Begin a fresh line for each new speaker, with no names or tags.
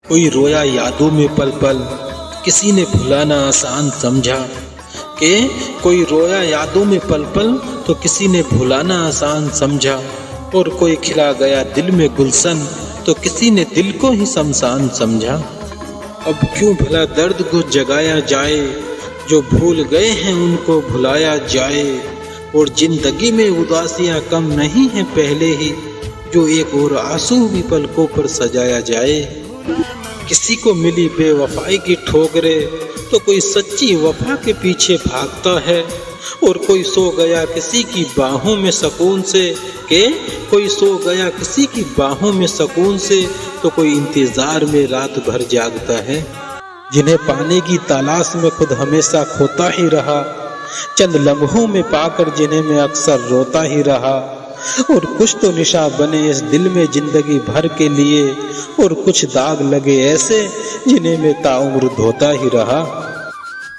कोई रोया यादों में पल पल, किसी ने भुलाना आसान समझा। के कोई रोया यादों में पल पल, तो किसी ने भुलाना आसान समझा। और कोई खिला गया दिल में गुलशन, तो किसी ने दिल को ही शमशान समझा। अब क्यों भला दर्द को जगाया जाए, जो भूल गए हैं उनको भुलाया जाए। और जिंदगी में उदासियां कम नहीं है पहले ही, जो एक और आंसू भी पलकों पर सजाया जाए। किसी को मिली बेवफाई की ठोकरे, तो कोई सच्ची वफा के पीछे भागता है। और कोई सो गया किसी की बाहों में सुकून से, के कोई सो गया किसी की बाहों में सुकून से, तो कोई इंतजार में रात भर जागता है। जिन्हें पाने की तलाश में खुद हमेशा खोता ही रहा, चंद लम्हों में पाकर जिन्हें मैं अक्सर रोता ही रहा। और कुछ तो निशा बने इस दिल में जिंदगी भर के लिए, और कुछ दाग लगे ऐसे जिन्हें मैं ताउम्र धोता ही रहा।